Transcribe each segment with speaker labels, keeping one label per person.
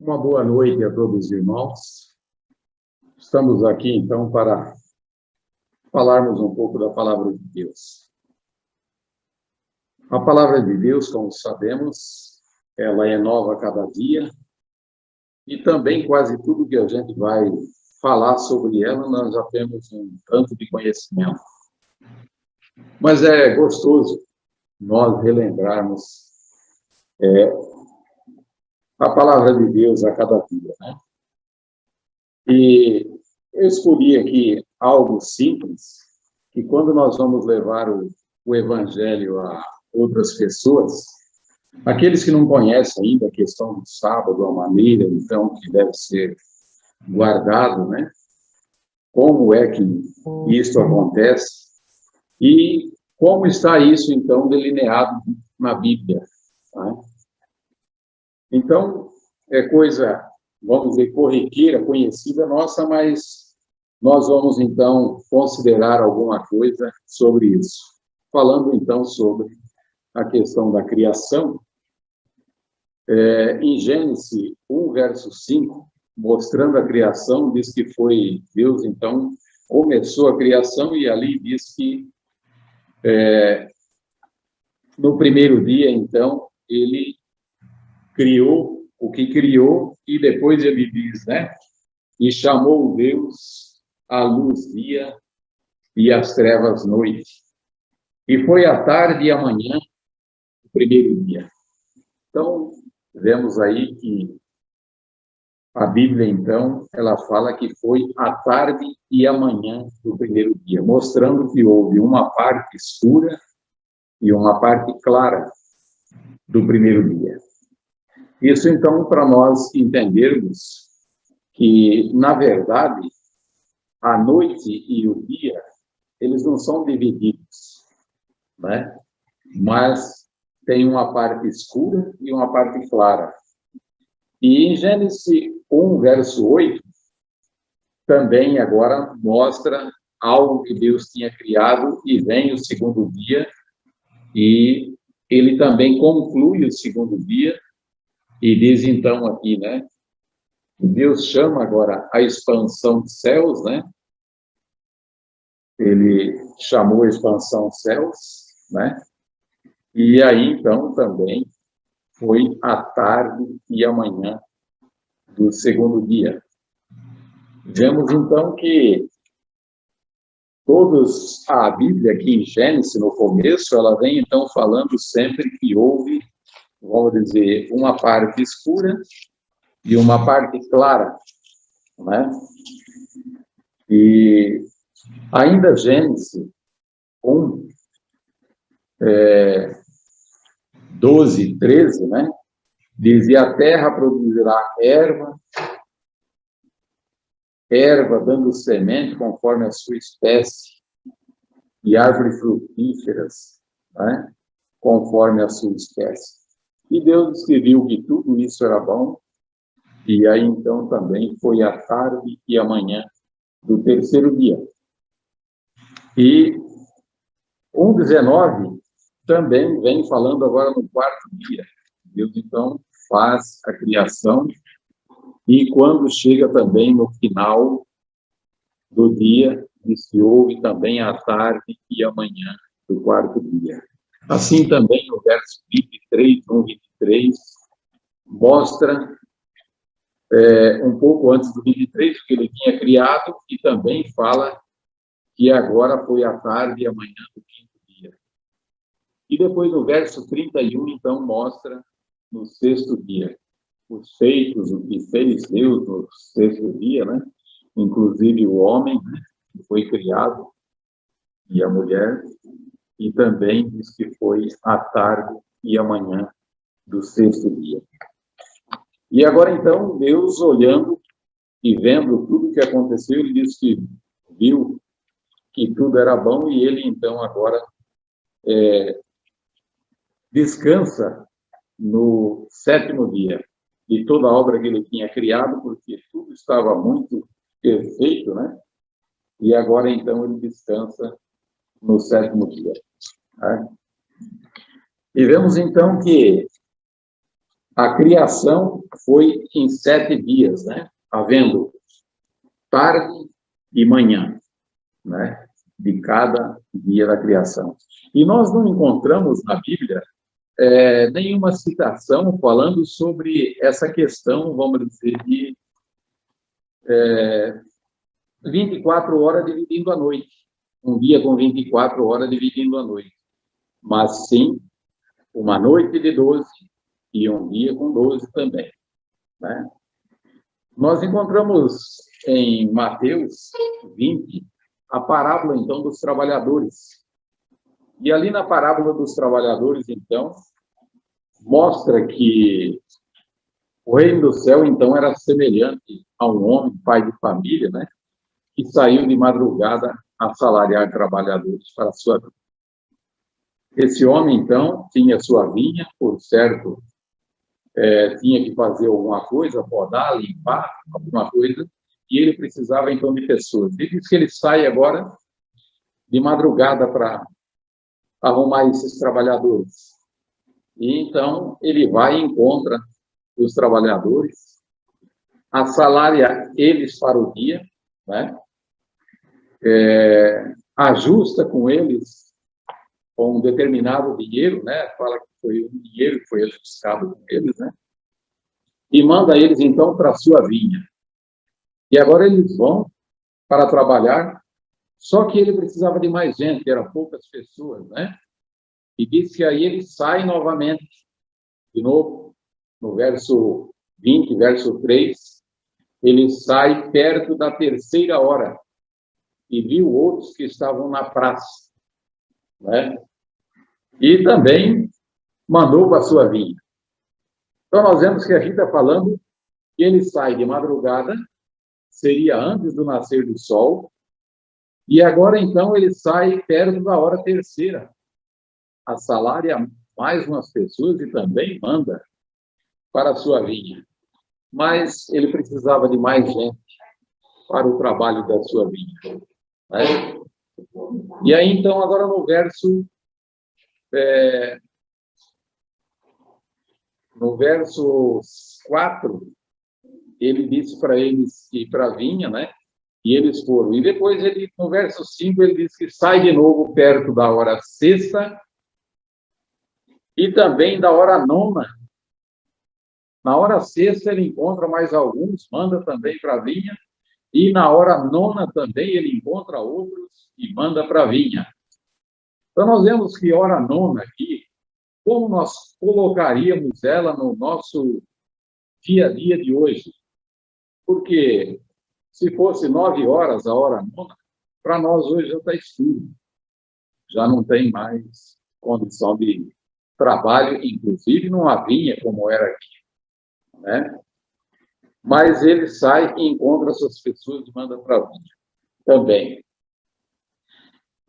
Speaker 1: Uma boa noite a todos os irmãos. Estamos aqui, então, para falarmos um pouco da Palavra de Deus. A Palavra de Deus, como sabemos, ela é nova a cada dia e também quase tudo que a gente vai falar sobre ela, nós já temos um tanto de conhecimento. Mas é gostoso nós relembrarmos a Palavra de Deus a cada dia, né? E eu escolhi aqui algo simples, que quando nós vamos levar o Evangelho a outras pessoas, aqueles que não conhecem ainda a questão do sábado, a maneira, então, que deve ser guardado, né? Como é que isso acontece e como está isso, então, delineado na Bíblia, tá? Então, é coisa, vamos dizer, corriqueira, conhecida nossa, mas nós vamos, então, considerar alguma coisa sobre isso. Falando, então, sobre a questão da criação, em Gênesis 1, verso 5, mostrando a criação, diz que foi Deus, então, começou a criação e ali diz que no primeiro dia, então, ele criou o que criou e depois ele diz, né? E chamou Deus a luz dia e as trevas noite. E foi a tarde e a manhã o primeiro dia. Então, vemos aí que a Bíblia, então, ela fala que foi a tarde e a manhã do primeiro dia, mostrando que houve uma parte escura e uma parte clara do primeiro dia. Isso, então, para nós entendermos que, na verdade, a noite e o dia, eles não são divididos, né? Mas tem uma parte escura e uma parte clara. E em Gênesis 1, verso 8, também agora mostra algo que Deus tinha criado e vem o segundo dia, e ele também conclui o segundo dia, e diz então aqui, né? Deus chama agora a expansão dos céus, né? Ele chamou a expansão dos céus, né? E aí, então, também foi a tarde e a manhã do segundo dia. Vemos, então, que a Bíblia aqui em Gênesis, no começo, ela vem, então, falando sempre que houve, vamos dizer, uma parte escura e uma parte clara, né? E ainda Gênesis 1, 12, 13, né? Dizia: a terra produzirá erva dando semente conforme a sua espécie, e árvores frutíferas, né? Conforme a sua espécie. E Deus descreveu que tudo isso era bom, e aí então também foi a tarde e a manhã do terceiro dia. E 1:19 também vem falando agora no quarto dia. Deus então faz a criação, e quando chega também no final do dia, diz que houve também a tarde e a manhã do quarto dia. Assim também o verso 23, 1:23, mostra um pouco antes do 23, que ele tinha criado, e também fala que agora foi a tarde e a manhã do quinto dia. E depois no verso 31, então, mostra no sexto dia os feitos, o que fez Deus no sexto dia, né? Inclusive o homem, né? Que foi criado, e a mulher, e também diz que foi a tarde e a manhã do sexto dia. E agora, então, Deus, olhando e vendo tudo o que aconteceu, ele diz que viu que tudo era bom, e ele, então, agora descansa no sétimo dia de toda a obra que ele tinha criado, porque tudo estava muito perfeito, né? E agora, então, ele descansa no sétimo dia. Né? E vemos, então, que A criação foi em 7 dias, né? Havendo tarde e manhã, né? De cada dia da criação. E nós não encontramos na Bíblia nenhuma citação falando sobre essa questão, vamos dizer, de 24 horas dividindo a noite. Um dia com 24 horas dividindo a noite. Mas sim, uma noite de 12 e um dia com 12 também, né? Nós encontramos em Mateus 20 a parábola, então, dos trabalhadores. E ali na parábola dos trabalhadores, então, mostra que o reino do céu, então, era semelhante a um homem, pai de família, né? Que saiu de madrugada a assalariar trabalhadores para a sua vida. Esse homem, então, tinha sua vinha, por certo, tinha que fazer alguma coisa, podar, limpar, alguma coisa, e ele precisava, então, de pessoas. Ele diz que ele sai agora de madrugada para arrumar esses trabalhadores. E, então, ele vai e encontra os trabalhadores, assalária eles para o dia, né? Ajusta com eles com um determinado dinheiro, né? Fala que foi um dinheiro que foi ajustado com eles, né? E manda eles, então, para a sua vinha. E agora eles vão para trabalhar, só que ele precisava de mais gente, eram poucas pessoas, né? E diz que aí ele sai novamente, de novo, no verso 20, verso 3, ele sai perto da 3ª hora e viu outros que estavam na praça, né? E também mandou para a sua vinha. Então, nós vemos que aqui está falando que ele sai de madrugada, seria antes do nascer do sol, e agora, então, ele sai perto da hora 3ª, assalária mais umas pessoas e também manda para a sua vinha. Mas ele precisava de mais gente para o trabalho da sua vinha, né? E aí, então, agora no verso 4, ele disse para eles ir para a vinha, né? E eles foram. E depois, no verso 5, ele diz que sai de novo perto da hora 6ª e também da hora 9ª. Na hora 6ª, ele encontra mais alguns, manda também para a vinha. E na hora 9ª também ele encontra outros e manda para a vinha. Então, nós vemos que hora 9ª aqui, como nós colocaríamos ela no nosso dia a dia de hoje? Porque se fosse 9 horas a hora 9ª, para nós hoje já está escuro. Já não tem mais condição de trabalho, inclusive numa vinha como era aqui, né? Mas ele sai e encontra essas pessoas e manda para a vinha também.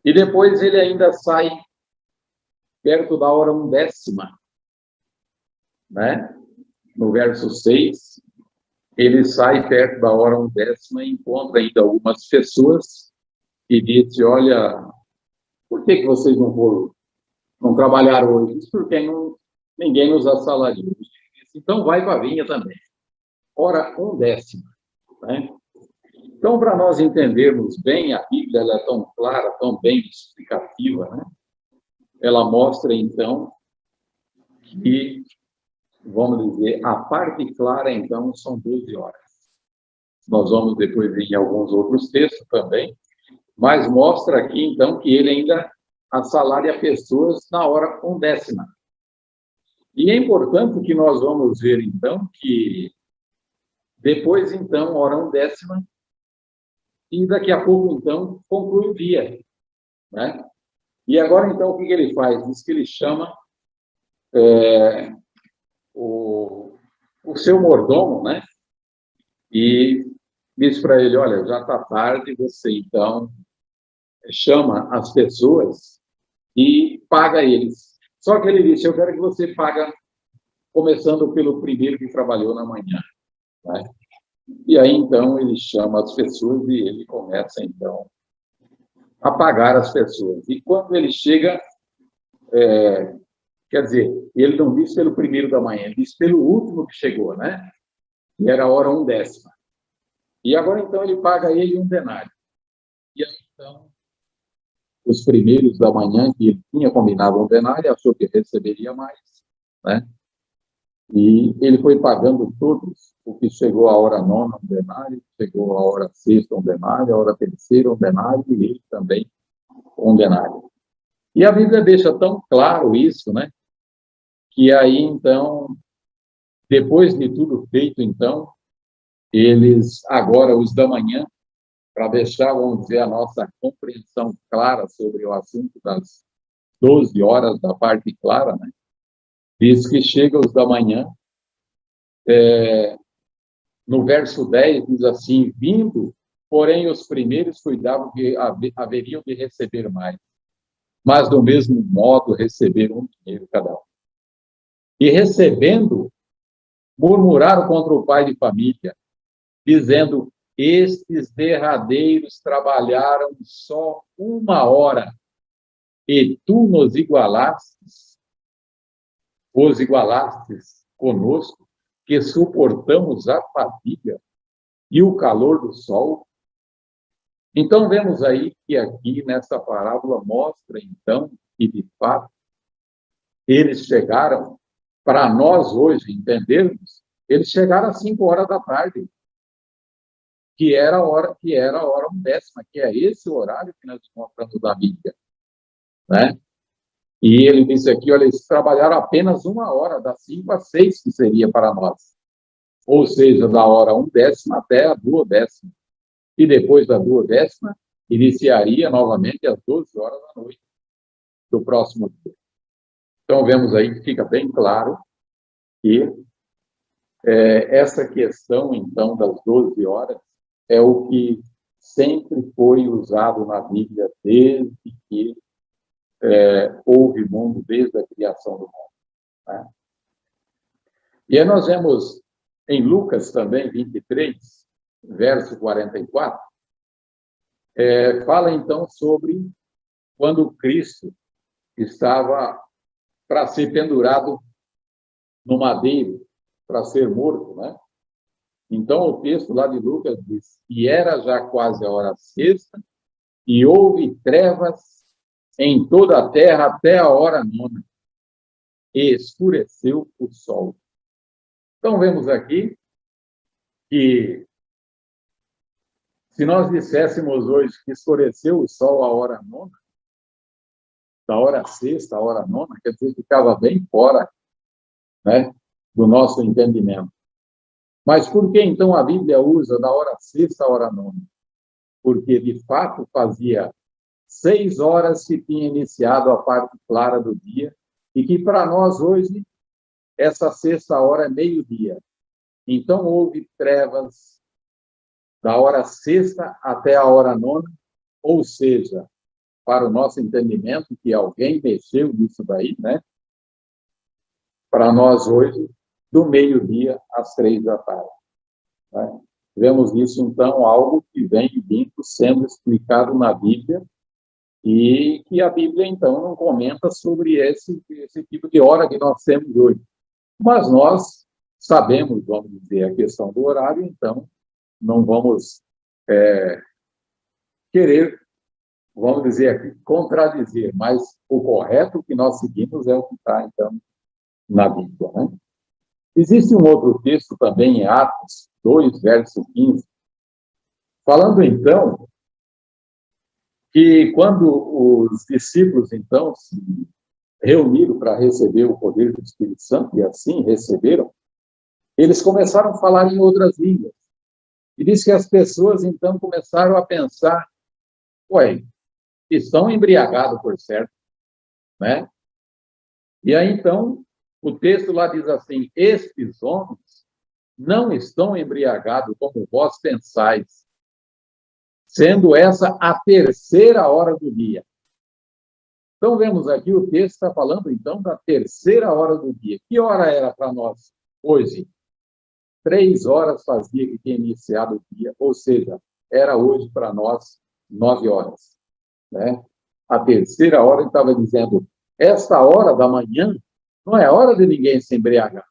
Speaker 1: E depois ele ainda sai perto da hora 1/10, né? No verso 6, ele sai perto da hora 1/10 e encontra ainda algumas pessoas e diz: olha, por que vocês não trabalharam hoje? Porque ninguém nos assalariou. Então, vai para a vinha também. Hora 1/10, né? Então, para nós entendermos bem, a Bíblia ela é tão clara, tão bem explicativa, né? Ela mostra, então, que, vamos dizer, a parte clara, então, são 12 horas. Nós vamos depois ver em alguns outros textos também, mas mostra aqui, então, que ele ainda assalária pessoas na hora 1/10. E é importante que nós vamos ver, então, que depois, então, hora 1/10, e daqui a pouco, então, conclui o dia, né? E agora, então, o que ele faz? Diz que ele chama o seu mordomo, né? E diz para ele: olha, já está tarde, você, então, chama as pessoas e paga eles. Só que ele disse: eu quero que você pague começando pelo primeiro que trabalhou na manhã, né? E aí, então, ele chama as pessoas e ele começa, então, a pagar as pessoas. E quando ele chega, Quer dizer, ele não disse pelo primeiro da manhã, ele disse pelo último que chegou, né? E era a hora 1/10. E agora, então, ele paga ele 1 denário. E aí, então, os primeiros da manhã, que ele tinha combinado 1 denário, achou que receberia mais, né? E ele foi pagando todos, o que chegou a hora 9, 1 denário, chegou a hora 6, 1 denário, a hora terceira, 1 denário, e ele também 1 denário. E a Bíblia deixa tão claro isso, né? Que aí, então, depois de tudo feito, então, eles, agora, os da manhã, para deixar, vamos dizer, a nossa compreensão clara sobre o assunto das 12 horas, da parte clara, né? Diz que chega os da manhã, no verso 10, diz assim, vindo, porém os primeiros cuidavam que haveriam de receber mais, mas do mesmo modo receberam um dinheiro cada um. E recebendo, murmuraram contra o pai de família, dizendo, estes derradeiros trabalharam só 1 hora, e tu os igualastes conosco, que suportamos a fadiga e o calor do sol. Então, vemos aí que aqui, nessa parábola, mostra, então, que, de fato, eles chegaram, para nós hoje entendermos, eles chegaram às 5 horas da tarde, que era a hora 1/10, que é esse o horário que nós encontramos na Bíblia, né? E ele disse aqui, olha, eles trabalharam apenas 1 hora, das 5 às 6, que seria para nós. Ou seja, da hora 1/10 até a 2/10. E depois da 2/10, iniciaria novamente às 12 horas da noite do próximo dia. Então, vemos aí que fica bem claro que essa questão, então, das 12 horas é o que sempre foi usado na Bíblia desde que houve mundo, desde a criação do mundo, né? E aí nós vemos em Lucas também, 23, verso 44, fala então sobre quando Cristo estava para ser pendurado no madeiro, para ser morto, né? Então, o texto lá de Lucas diz, e era já quase a hora sexta, e houve trevas em toda a terra até a hora 9, e escureceu o sol. Então, vemos aqui que, se nós disséssemos hoje que escureceu o sol a hora 9, da hora sexta, a hora 9, quer dizer, ficava bem fora, né, do nosso entendimento. Mas por que, então, a Bíblia usa da hora sexta à hora 9? Porque, de fato, fazia 6 horas que tinha iniciado a parte clara do dia, e que, para nós, hoje, essa sexta hora é meio-dia. Então, houve trevas da hora sexta até a hora 9, ou seja, para o nosso entendimento, que alguém mexeu nisso daí, né? Para nós, hoje, do meio-dia às 3 da tarde. Né? Vemos isso, então, algo que vem vindo sendo explicado na Bíblia e que a Bíblia, então, não comenta sobre esse tipo de hora que nós temos hoje. Mas nós sabemos, vamos dizer, a questão do horário, então, não vamos querer, vamos dizer aqui, contradizer, mas o correto que nós seguimos é o que está, então, na Bíblia, né? Existe um outro texto também em Atos 2, verso 15, falando, então, que quando os discípulos, então, se reuniram para receber o poder do Espírito Santo, e assim receberam, eles começaram a falar em outras línguas. E diz que as pessoas, então, começaram a pensar, ué, estão embriagados, por certo, né? E aí, então, o texto lá diz assim, estes homens não estão embriagados como vós pensais, sendo essa a terceira hora do dia. Então, vemos aqui, o texto está falando, então, da terceira hora do dia. Que hora era para nós hoje? 3 horas fazia que tinha iniciado o dia, ou seja, era hoje para nós 9 horas, né? A terceira hora, ele estava dizendo, esta hora da manhã Não é hora de ninguém se embriagar.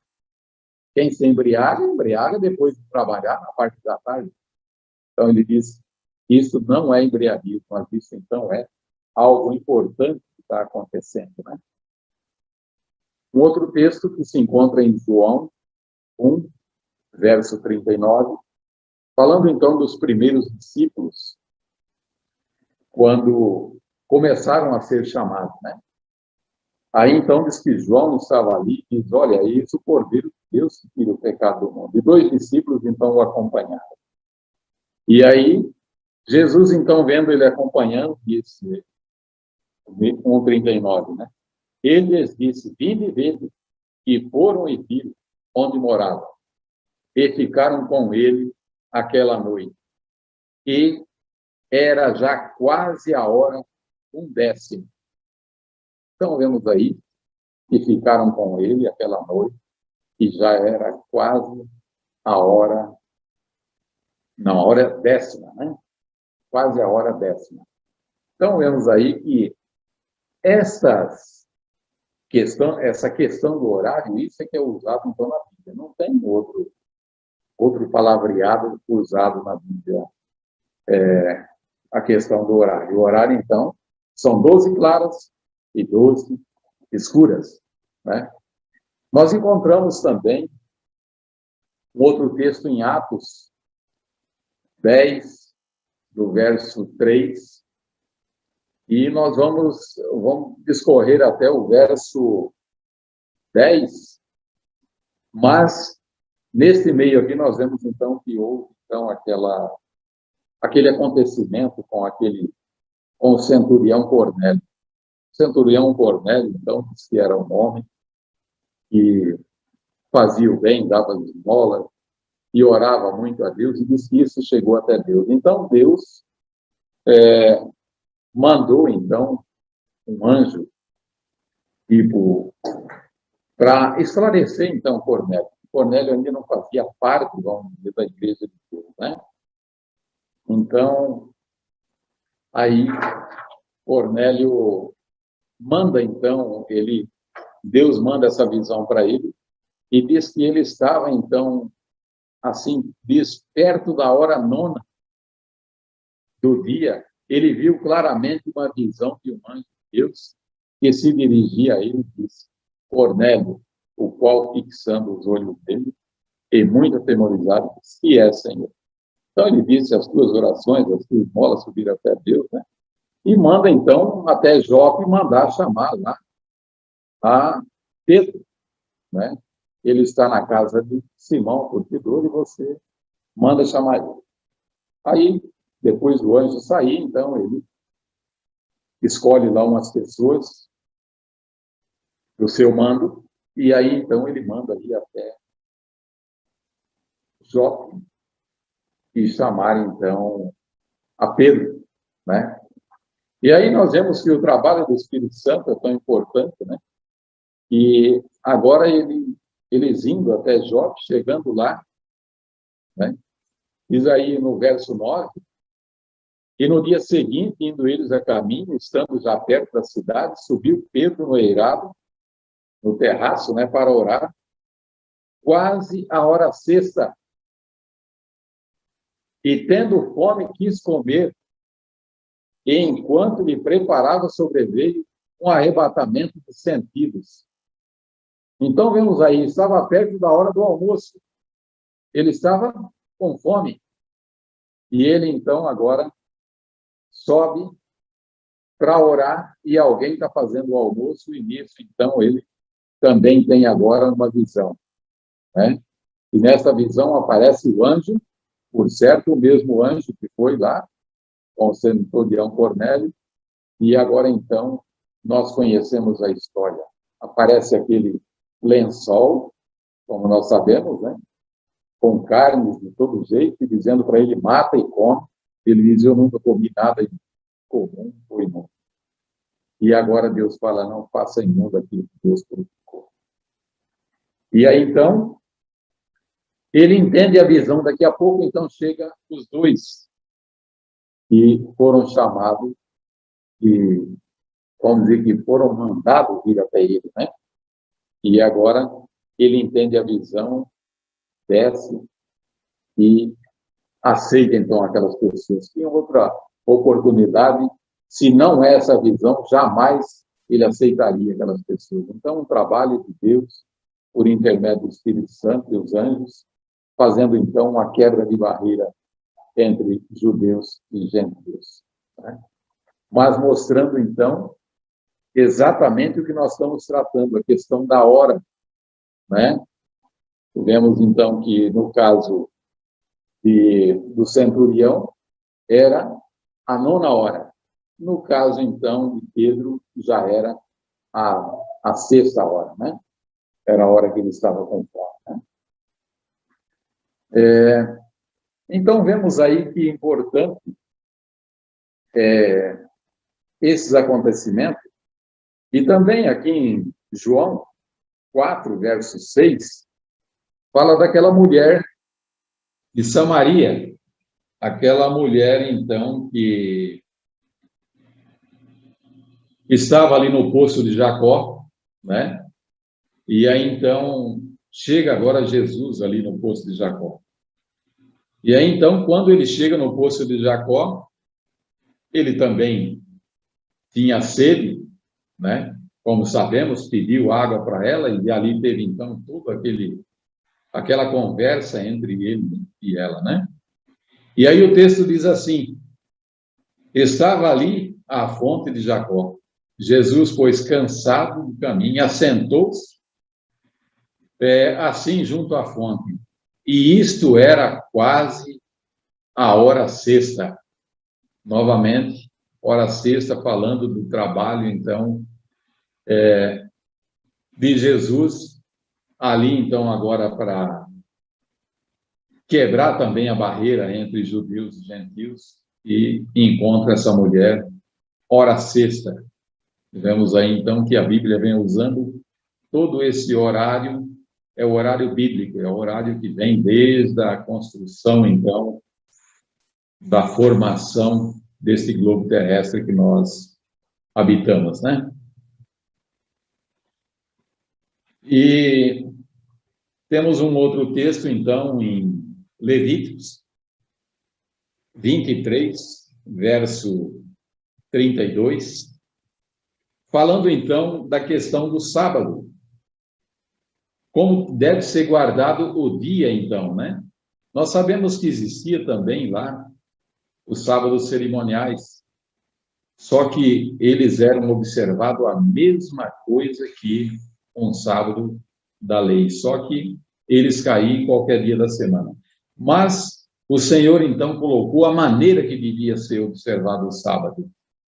Speaker 1: Quem se embriaga, embriaga depois de trabalhar na parte da tarde. Então, ele diz, isso não é embriaguismo, mas isso, então, é algo importante que está acontecendo, né? Um outro texto que se encontra em João 1, verso 39, falando, então, dos primeiros discípulos, quando começaram a ser chamados, né? Aí, então, diz que João estava ali e diz, olha, é isso o Cordeiro de Deus que tira o pecado do mundo. E 2 discípulos, então, o acompanharam. E aí, Jesus, então, vendo ele acompanhando, disse, 1:39, né? Ele lhes disse, vinde e vede. E foram e viram onde morava. E ficaram com ele aquela noite. E era já quase a hora 1:10. Então, vemos aí que ficaram com ele aquela noite, e já era quase a hora, não, a hora 10ª, né? Quase a hora 10ª. Então, vemos aí que essa questão do horário, isso é que é usado então na Bíblia. Não tem outro palavreado usado na Bíblia, a questão do horário. O horário, então, são 12 claras e 12 escuras, né? Nós encontramos também um outro texto em Atos 10, do verso 3, e nós vamos discorrer até o verso 10, mas nesse meio aqui nós vemos então que houve então aquele acontecimento com o centurião Cornélio. O centurião Cornélio, então, disse que era um homem que fazia o bem, dava esmola e orava muito a Deus, e disse que isso chegou até Deus. Então, Deus mandou, então, um anjo, tipo, para esclarecer, então, Cornélio. Cornélio ainda não fazia parte, vamos dizer, da igreja de Deus, né? Então, aí, Cornélio manda, então, Deus manda essa visão para ele, e diz que ele estava, então, assim, perto da hora 9ª do dia, ele viu claramente uma visão de um anjo de Deus que se dirigia a ele e disse, Cornélio, o qual, fixando os olhos dele, e muito atemorizado, disse, que é, Senhor? Então ele disse, as tuas orações, as tuas esmolas subiram até Deus, né? E manda, então, até Jope mandar chamar lá a Pedro, né? Ele está na casa de Simão, curtidor, e você manda chamar ele. Aí, depois do anjo sair, então, ele escolhe lá umas pessoas do seu mando, e aí, então, ele manda ir até Jope e chamar, então, a Pedro, né? E aí nós vemos que o trabalho do Espírito Santo é tão importante, né? E agora eles indo até Jope, chegando lá, né? Diz aí no verso 9, e no dia seguinte, indo eles a caminho, estando já perto da cidade, subiu Pedro no eirado, no terraço, né, para orar, quase a hora 6ª. E tendo fome, quis comer, e enquanto lhe preparava, sobreveio um arrebatamento de sentidos. Então, vemos aí, estava perto da hora do almoço. Ele estava com fome. E ele, então, agora sobe para orar e alguém está fazendo o almoço e nisso, então, ele também tem agora uma visão, né? E nessa visão aparece o anjo, por certo, o mesmo anjo que foi lá com o centurião Cornélio, e agora, então, nós conhecemos a história. Aparece aquele lençol, como nós sabemos, né? Com carnes de todo jeito, e dizendo para ele, mata e come. Ele diz, eu nunca comi nada comum ou imundo. E agora Deus fala, não faça imundo aquilo que Deus purificou. E aí, então, ele entende a visão. Daqui a pouco, então, chega os dois que foram chamados e, vamos dizer, que foram mandados vir até ele, né? E agora ele entende a visão, desce e aceita, então, aquelas pessoas. Tinha outra oportunidade, se não é essa visão, jamais ele aceitaria aquelas pessoas. Então, um trabalho de Deus, por intermédio do Espírito Santo e os anjos, fazendo, então, uma quebra de barreira entre judeus e gentios, né? Mas mostrando, então, exatamente o que nós estamos tratando, a questão da hora, né? Vemos, então, que no caso do centurião, era a 9ª hora. No caso, então, de Pedro, já era a 6ª hora, né? Era a hora que ele estava com fome, né? Então, vemos aí que é importante esses acontecimentos. E também aqui em João 4, verso 6, fala daquela mulher de Samaria, aquela mulher, então, que estava ali no poço de Jacó, né? E aí, então, chega agora Jesus ali no poço de Jacó. E aí, então, quando ele chega no poço de Jacó, ele também tinha sede, né? Como sabemos, pediu água para ela, e ali teve, então, toda aquela conversa entre ele e ela, né? E aí o texto diz assim: estava ali a fonte de Jacó. Jesus, pois, cansado do caminho, assentou-se assim junto à fonte. E isto era quase a hora sexta. Novamente, hora sexta, falando do trabalho, então, de Jesus, ali, então, agora para quebrar também a barreira entre judeus e gentios, e encontra essa mulher, hora sexta. Vemos aí, então, que a Bíblia vem usando todo esse horário, é o horário bíblico, é o horário que vem desde a construção, então, da formação desse globo terrestre que nós habitamos, né? E temos um outro texto, então, em Levíticos 23, verso 32, falando, então, da questão do sábado. Como deve ser guardado o dia, então, né? Nós sabemos que existia também lá os sábados cerimoniais, só que eles eram observados a mesma coisa que um sábado da lei, só que eles caíam qualquer dia da semana. Mas o Senhor, então, colocou a maneira que devia ser observado o sábado,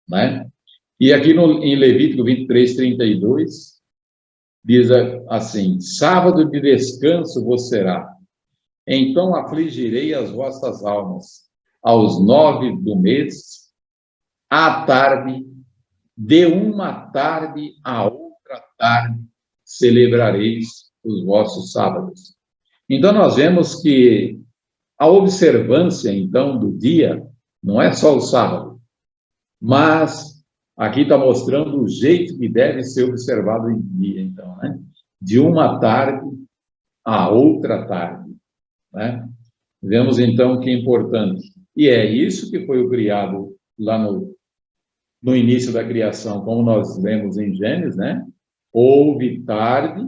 Speaker 1: né? E aqui em Levítico 23, 32, diz assim: sábado de descanso vos será, então afligirei as vossas almas. Aos 9 do mês, à tarde, de uma tarde a outra tarde, celebrareis os vossos sábados. Então, nós vemos que a observância, então, do dia, não é só o sábado, mas aqui está mostrando o jeito que deve ser observado em dia, então, né? De uma tarde a outra tarde, né? Vemos, então, que é importante. E é isso que foi o criado lá no início da criação, como nós vemos em Gênesis, né? Houve tarde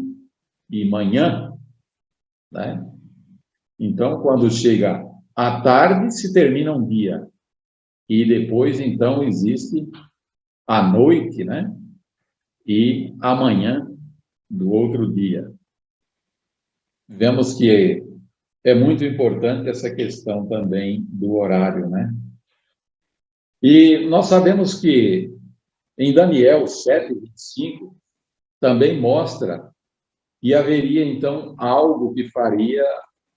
Speaker 1: e manhã, né? Então, quando chega a tarde, se termina um dia. E depois, então, existe a noite, né? E amanhã do outro dia. Vemos que é muito importante essa questão também do horário, né? E nós sabemos que em Daniel 7:25 também mostra que haveria, então, algo que faria,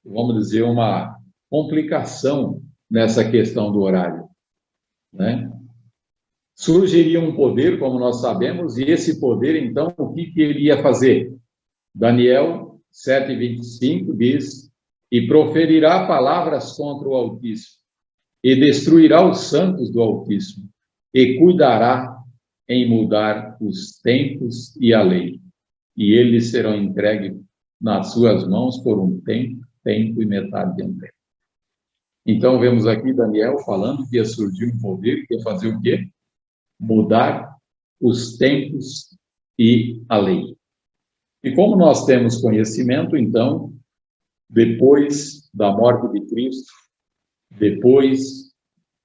Speaker 1: vamos dizer, uma complicação nessa questão do horário, né? Surgiria um poder, como nós sabemos, e esse poder, então, o que ele ia fazer? Daniel 7:25 diz: e proferirá palavras contra o Altíssimo, e destruirá os santos do Altíssimo, e cuidará em mudar os tempos e a lei. e eles serão entregues nas suas mãos por um tempo e metade de um tempo. Então, vemos aqui Daniel falando que ia surgir um poder que ia fazer o quê? Mudar os tempos e a lei. E como nós temos conhecimento, então, depois da morte de Cristo, depois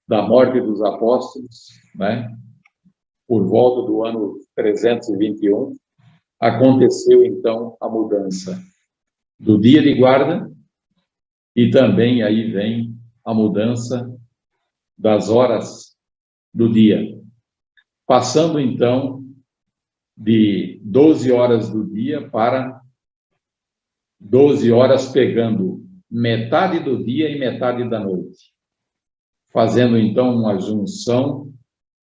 Speaker 1: da morte dos apóstolos, né, por volta do ano 321, aconteceu, então, a mudança do dia de guarda e também aí vem a mudança das horas do dia, passando, então, de 12 horas do dia para 12 horas, pegando metade do dia e metade da noite, fazendo, então, uma junção,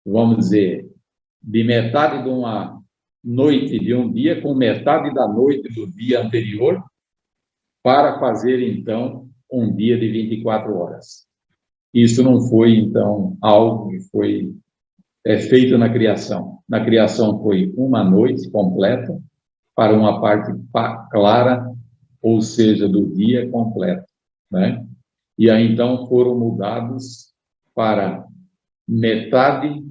Speaker 1: vamos dizer, de metade de uma noite de um dia com metade da noite do dia anterior, para fazer, então, um dia de 24 horas. Isso não foi, então, algo que foi feito na criação. Na criação foi uma noite completa para uma parte clara, ou seja, do dia completo, né? E aí, então, foram mudados para metade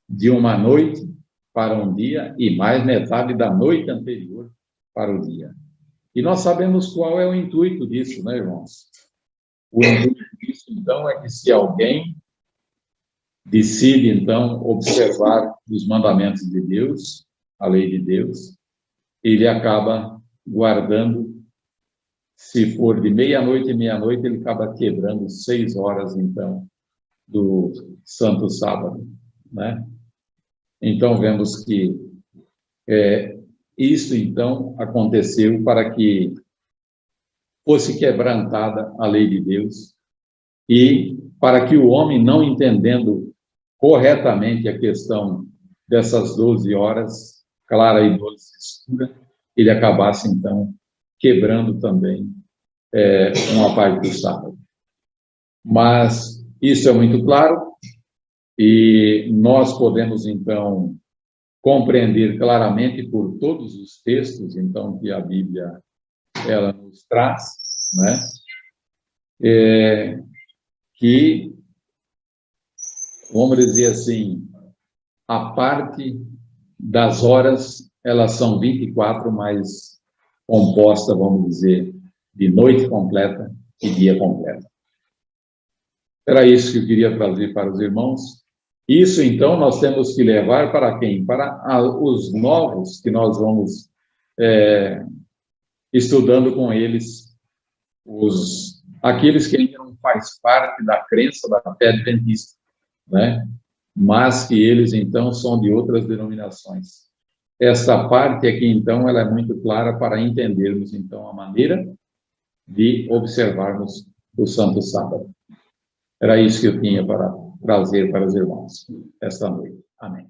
Speaker 1: de uma noite para um dia e mais metade da noite anterior para o dia. E nós sabemos qual é o intuito disso, né, irmãos? O intuito disso, então, é que se alguém decide, então, observar os mandamentos de Deus, a lei de Deus, ele acaba guardando, se for de meia-noite e meia-noite, ele acaba quebrando 6 horas, então, do Santo Sábado, né? Então, vemos que isso, então, aconteceu para que fosse quebrantada a lei de Deus e para que o homem, não entendendo corretamente a questão dessas 12 horas, clara e 12 escura, ele acabasse, então, quebrando também uma parte do sábado. Mas isso é muito claro e nós podemos, então, compreender claramente por todos os textos, então, que a Bíblia ela nos traz, né? Que, vamos dizer assim, a parte das horas, elas são 24, mas composta, vamos dizer, de noite completa e dia completo. Era isso que eu queria trazer para os irmãos. Isso, então, nós temos que levar para quem? Para os novos, que nós vamos estudando com eles, aqueles que ainda não faz parte da crença da fé adventista, né? Mas que eles, então, são de outras denominações. Essa parte aqui, então, ela é muito clara para entendermos, então, a maneira de observarmos o Santo Sábado. Era isso que eu tinha para trazer para os irmãos esta noite. Amém.